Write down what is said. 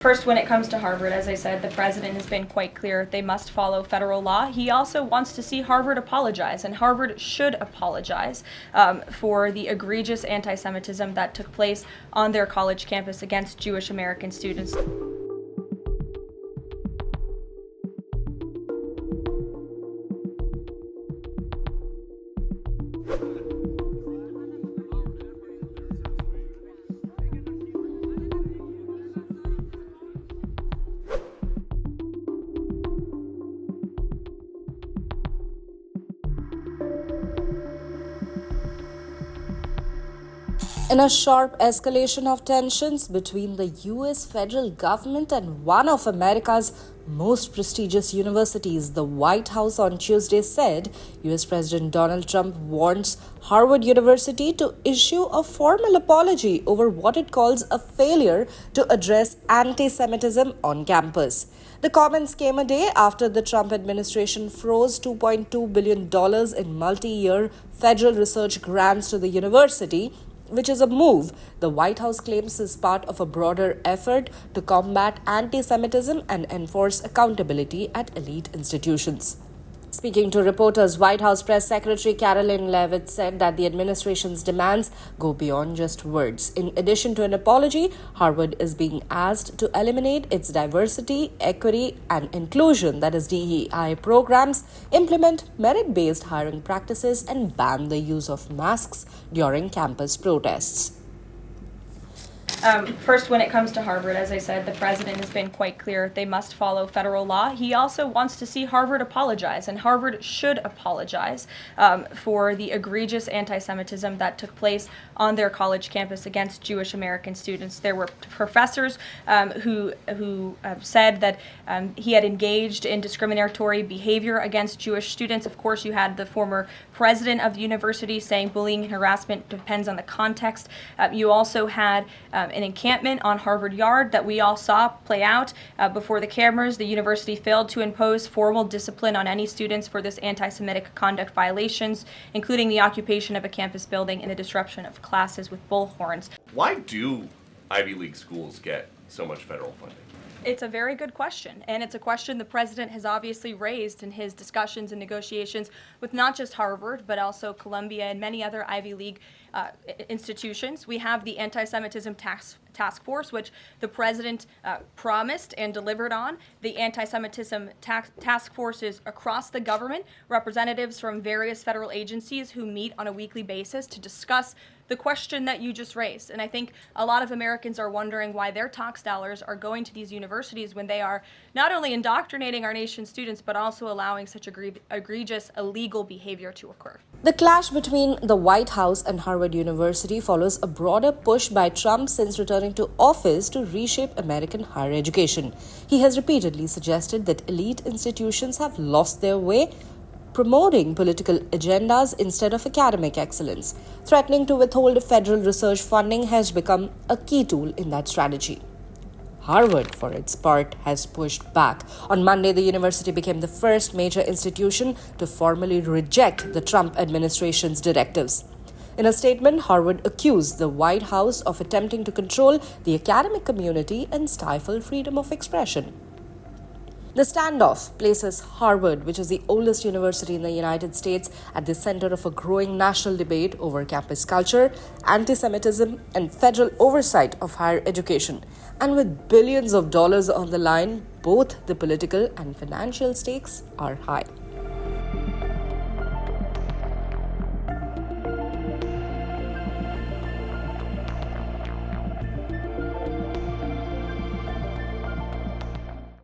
First, when it comes to Harvard, as I said, the president has been quite clear they must follow federal law. He also wants to see Harvard apologize, and Harvard should apologize for the egregious anti-Semitism that took place on their college campus against Jewish American students. In a sharp escalation of tensions between the US federal government and one of America's most prestigious universities, the White House on Tuesday said US President Donald Trump wants Harvard University to issue a formal apology over what it calls a failure to address anti-Semitism on campus. The comments came a day after the Trump administration froze $2.2 billion in multi-year federal research grants to the university, which is a move the White House claims is part of a broader effort to combat anti-Semitism and enforce accountability at elite institutions. Speaking to reporters, White House Press Secretary Karoline Leavitt said that the administration's demands go beyond just words. In addition to an apology, Harvard is being asked to eliminate its diversity, equity, and inclusion, that is DEI programs, implement merit-based hiring practices, and ban the use of masks during campus protests. First, when it comes to Harvard, as I said, the president has been quite clear they must follow federal law. He also wants to see Harvard apologize, and Harvard should apologize for the egregious anti-Semitism that took place on their college campus against Jewish American students. There were professors who said that he had engaged in discriminatory behavior against Jewish students. Of course, you had the former president of the university saying bullying and harassment depends on the context. You also had an encampment on Harvard Yard that we all saw play out before the cameras. The university failed to impose formal discipline on any students for this anti-Semitic conduct violations, including the occupation of a campus building and the disruption of classes with bullhorns. Why do Ivy League schools get so much federal funding? It's a very good question, and it's a question the president has obviously raised in his discussions and negotiations with not just Harvard, but also Columbia and many other Ivy League institutions. We have the Anti-Semitism Task Force, which the president promised and delivered on. The Anti-Semitism Task Force is across the government, representatives from various federal agencies who meet on a weekly basis to discuss the question that you just raised. And I think a lot of Americans are wondering why their tax dollars are going to these universities when they are not only indoctrinating our nation's students, but also allowing such egregious illegal behavior to occur. The clash between the White House and Harvard University follows a broader push by Trump since returning to office to reshape American higher education. He has repeatedly suggested that elite institutions have lost their way, promoting political agendas instead of academic excellence. Threatening to withhold federal research funding has become a key tool in that strategy. Harvard, for its part, has pushed back. On Monday, the university became the first major institution to formally reject the Trump administration's directives. In a statement, Harvard accused the White House of attempting to control the academic community and stifle freedom of expression. The standoff places Harvard, which is the oldest university in the United States, at the center of a growing national debate over campus culture, anti-Semitism, and federal oversight of higher education. And with billions of dollars on the line, both the political and financial stakes are high.